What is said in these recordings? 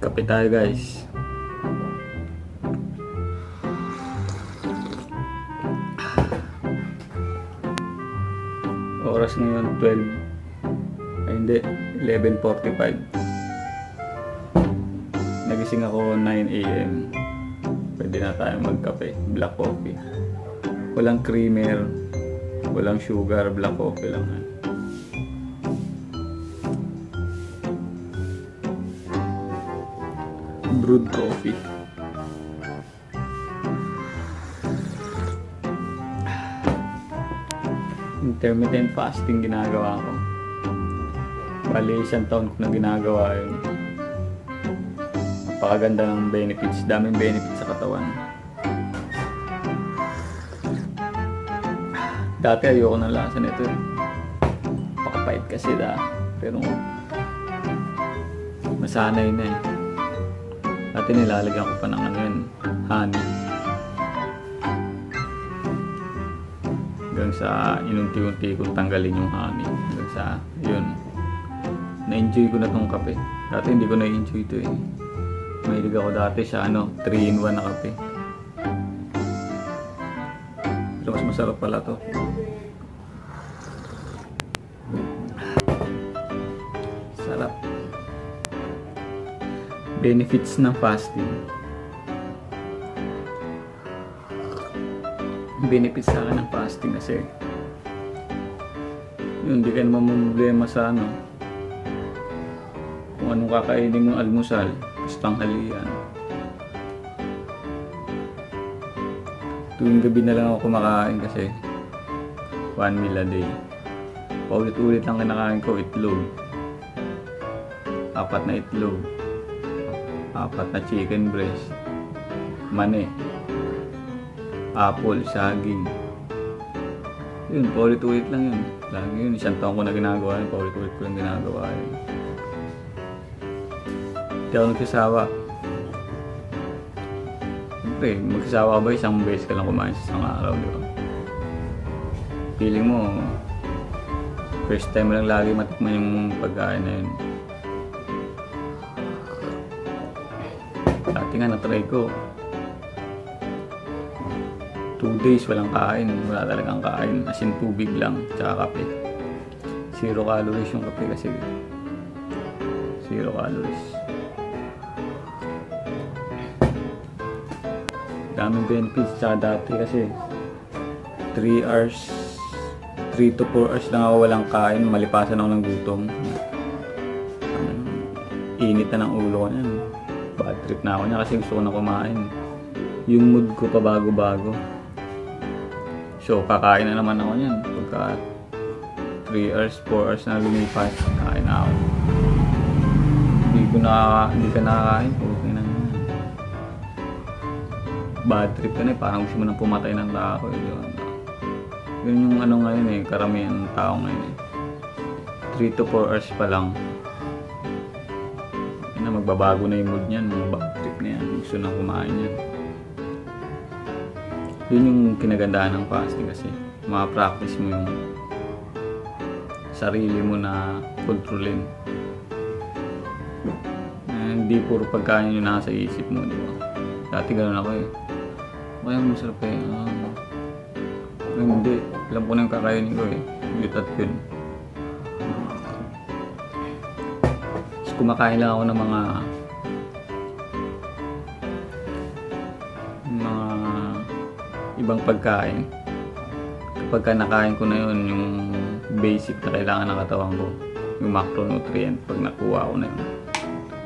Kape tayo guys. Oras ngayon 12. Ay hindi, 11:45. Nagising ako 9 AM. Pwede na tayo magkape, black coffee. Walang creamer, walang sugar, black coffee lang. Brewed coffee. Intermittent fasting ginagawa ko. Bali, 1 taon ko na ginagawa yun. Napakaganda ng benefits. Daming benefits sa katawan. Dati ayoko ng lasa nito. Pakapait kasi pero masanay na eh. Dati nilalagyan ko pa ng honey. Hanggang sa inunti-unti kong tanggalin yung honey. Hanggang sa yun. Na-enjoy ko na tong kape. Dati hindi ko na-enjoy ito eh. Mahilig ako dati sa 3-in-1 na kape. Pero mas masarap pala to. Sarap. Benefits ng fasting. Benefits sa akin ng fasting kasi yun, di ka naman problema sa kung anong kakainin mong almusal, tanghalian. Tuwing gabi na lang ako kumakain kasi 1 meal a day. Paulit-ulit lang kinakain ko itlog. 4 na itlog. 4 na chicken breast. Mani. Apple, saging. Yun, paulit-ulit lang yun. Lagi yun, 1 taon ko na ginagawa yun. Paulit-ulit ko lang ginagawa yun. Hindi ako nagsasawa. Siyempre, magsasawa ka ba? 1 beses ka lang kumain sa isang araw, di ba? Feeling mo, first time lang lagi matikman yung pagkain na yun. Dati nga na-try ko. 2 days walang kain, wala talagang kain, as in tubig lang, tsaka kape. 0 calories yung kape kasi 0 calories. Daming benefits sa dati kasi 3 to 4 hours lang ako walang kain, malipasan ako ng gutom. Init na ng ulo ko niyan. Bad trip na ako niya kasi gusto ko na kumain. Yung mood ko pa bago-bago. So, kakain na naman ako niyan. Pagka 3 hours, 4 hours na lumipas, kain na ako. Hindi ka nakakain. Okay na yan. Bad trip ka na eh. Parang gusto mo nang pumatay ng tao. Yun yung ngayon eh. Karamihan ng tao ngayon eh. 3 to 4 hours pa lang. Magbabago na yung mood niyan. Mga bad trip na yan. Gusto na kumain yan. Yun yung kinagandaan ng fasting kasi ma-practice mo yung sarili mo na kontrolin. Hindi puro pagkain yung nasa isip mo, di ba? Dati gano'n ako eh. Kaya masarap eh. Hindi. Alam ko na yung kakainin ko eh. Yutat yun. Tapos kumakain lang ako ng mga ibang pagkain. Kapag nakain ko na yun, yung basic na kailangan ng katawan ko, yung macronutrient, pag nakuha ko na yun,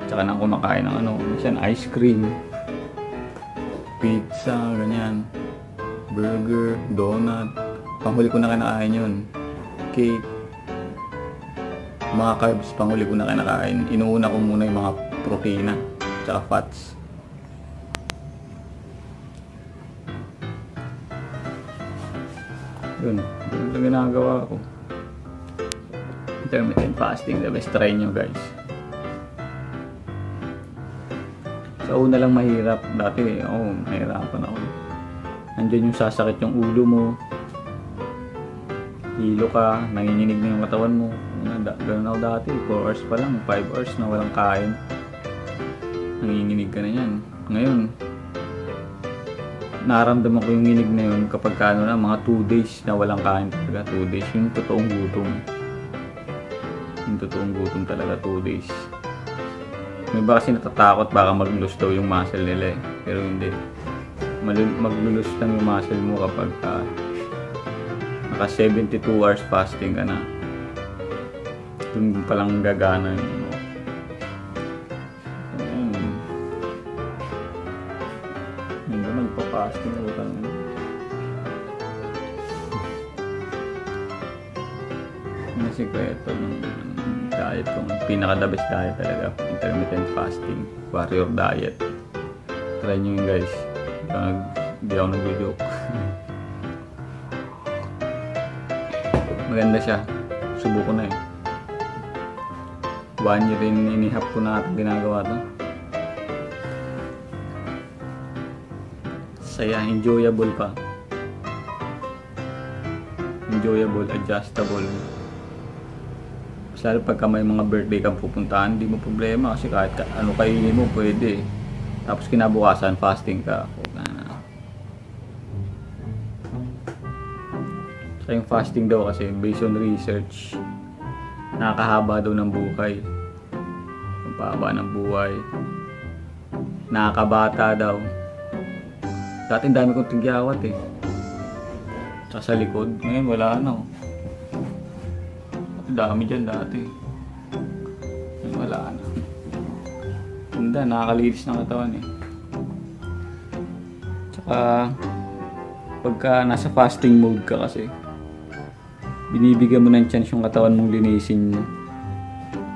tsaka na kumakain ng minsan ice cream, pizza, ganyan, burger, donut. Panghuli ko na kinakain yun. Cake, mga carbs, panghuli ko na kinakain. Inuuna ko muna yung mga protina tsaka fats. Yun ang ginagawa ko. Intermittent fasting, the best, try nyo guys. Sa una lang mahirap. Dati mahirapan ako. Nandiyan yung sasakit yung ulo mo, hilo ka, nanginginig na yung katawan mo. Ganun ako dati, 4 hours pa lang, 5 hours na walang kain. nanginginig ka na yan. Ngayon, naramdaman ko yung nginig na yun kapag ano na, mga 2 days na walang kain talaga. 2 days, yung totoong gutom. Yung totoong gutom talaga, 2 days. May iba kasi natatakot baka mag-lose daw yung muscle nila eh. Pero hindi. Mag-lose lang yung muscle mo kapag naka 72 hours fasting ka na. Doon palang gagana yun. Hindi nagpa-fasting ako talaga. Yung sikreto ng diet kong pinaka-the best diet talaga, intermittent fasting, warrior diet. Try nyo yun guys. Hindi ako nag-joke. Maganda siya. Subuko na eh. 1 year rin inihap ko na ginagawa to. Saya, enjoyable pa. Enjoyable, adjustable. Lalo pagka may mga birthday kang pupuntahan, hindi mo problema kasi kahit ano kainin mo pwede. Tapos kinabukasan fasting ka. So yung fasting daw kasi based on research, nakakahaba daw ng buhay. Ang pahaba ng buhay. Nakakabata daw. Dati dami kong tigyawat eh. Tsaka sa likod. Ngayon wala na. Dami dyan dati. Ngayon wala na. Ganda, nakakalinis ng katawan eh. Tsaka pagka nasa fasting mode ka kasi, binibigyan mo ng chance yung katawan mong linisin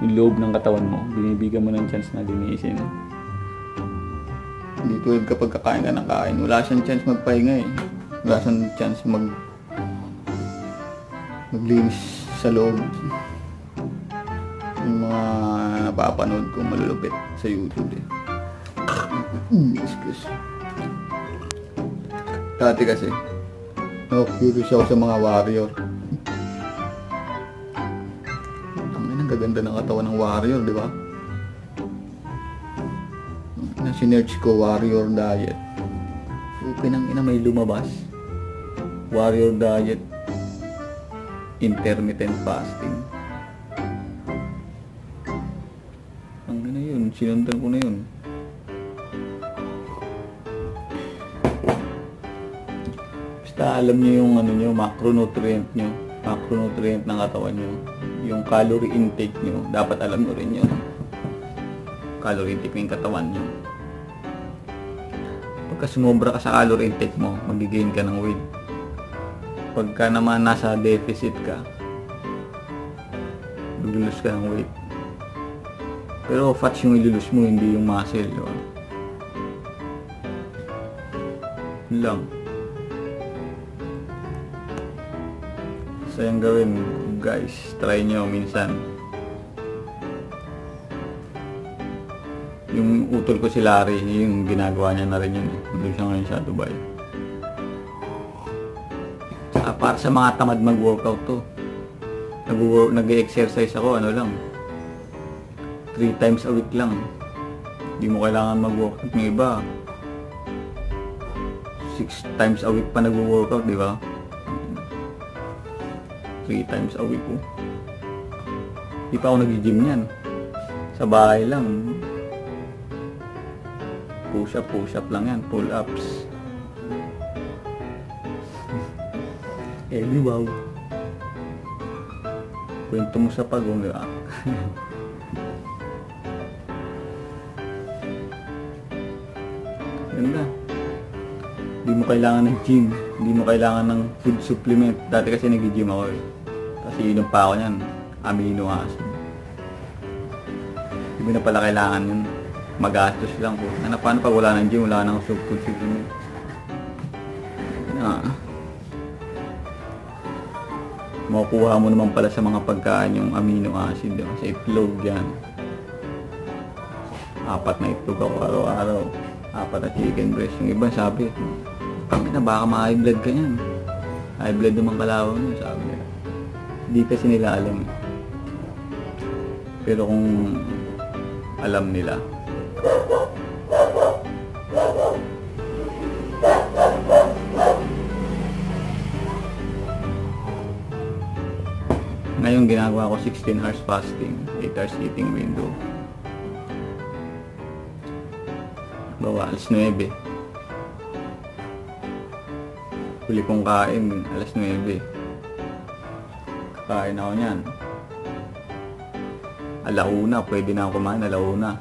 yung loob ng katawan mo. Binibigyan mo ng chance na linisin. Hindi tulad kapag kakain ka ng kain, wala siyang chance magpahinga eh. Wala siyang chance maglinis sa loob. Yung mga napapanood ko malulupit sa YouTube eh. Excuse. Dati kasi, curious ako sa mga warrior. Ang gaganda ng katawan ng warrior, di ba? Na sinerch ko, warrior diet. Pinangina may lumabas. Warrior diet, intermittent fasting. Ang ganda yun, sinundan ko na yun. Basta alam nyo yung ano nyo, macronutrient ng katawan nyo. Yung calorie intake nyo, dapat alam nyo rin yun. Calorie intake ng katawan nyo. Pagka sumobra ka sa calorie intake mo, mag-gain ka ng weight. Pagka naman nasa deficit ka, mag-lose ka ng weight. Pero fats yung ilulus mo, hindi yung muscle. Yun lang. So yung gawin guys, try nyo minsan. Yung utol ko si Larry, yung ginagawa niya na rin yun eh. Doon siya ngayon sa Dubai. Saka para sa mga tamad mag-workout to, nag-exercise ako, ano lang, 3 times a week lang. Hindi mo kailangan mag-workout. Yung iba 6 times a week pa nag-workout, di ba? 3 times a week po. Di pa ako nag-gym yan. Sa bahay lang. Push up lang yan. Pull ups. Wow. Kwento mo sa pagong, di ba? Ganda. Hindi mo kailangan ng gym. Hindi mo kailangan ng food supplement. Dati kasi nag-gym ako eh. Kasi inom pa ako niyan. Amino acid. Hindi mo na pala kailangan yun. Magastos lang po. Paano pag wala ng gym, wala ng food supplement? Makukuha mo naman pala sa mga pagkain yung amino acid. Diba? Sa itlog yan. 4 na itlog ako araw-araw. 4 na chicken breast. Yung iba sabi, kami na baka ma-high blood ka yan. High blood naman kalawan yun, sabi nila. Hindi kasi nila alam. Pero kung alam nila, Ngayon ginagawa ko 16 hours fasting, 8 hours eating window. Bawa alas 9. Huli kong kain alas 9. Kakain ako niyan. Alauna, pwede na ako kumain alauna.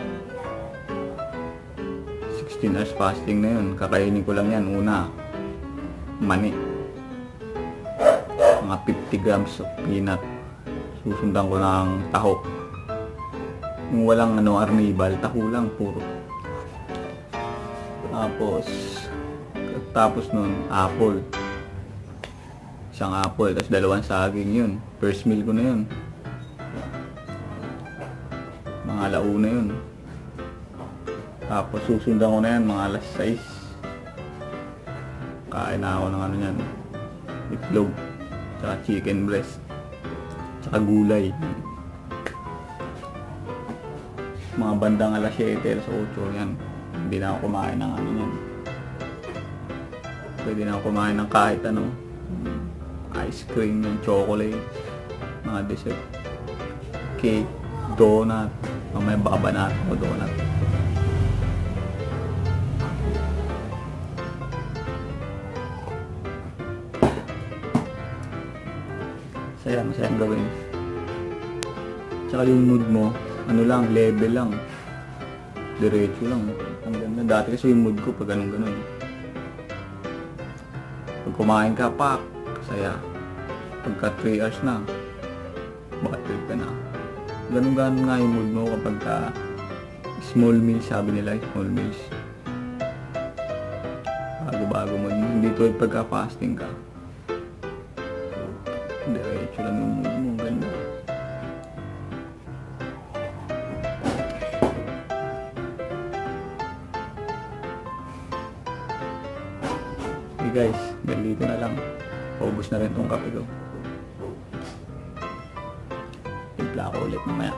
16 hours fasting na yun. Kakainin ko lang yan. Una, mani. Mga 50 grams of peanut. Susundan ko ng taho. Yung walang arnibal, taho lang puro. Tapos nun, apple. Isang apple, tapos 2 saging yun. First meal ko na yun. Mga alauna yun. Tapos susundan ko na yan, mga alas 6. Kain na ako ng yan. Itlog, tsaka chicken breast, tsaka gulay. Mga bandang alas 7, alas 8 yan. Hindi na ako kumain ng yan. Pwede na ako kumain ng kahit ano. Ice cream, yung chocolate, mga dessert, cake, donut. Mamaya babanat o donut. Masayang gawin. Tsaka yung mood mo, level lang. Diretso lang. Ang ganda. Dati kasi yung mood ko pag ganun. Pag kumain ka, pak, saya. Pagka 3 hours na, bad trip ka na. Ganun nga yung mood mo kapag small meals, sabi nila, small meals. Bago mo. Hindi tulad pagka fasting ka. Diretso lang yung mood mo. Ganda. Okay guys, dito na lang. Paubos na rin tong kape ko. Timpla ko ulit mamaya.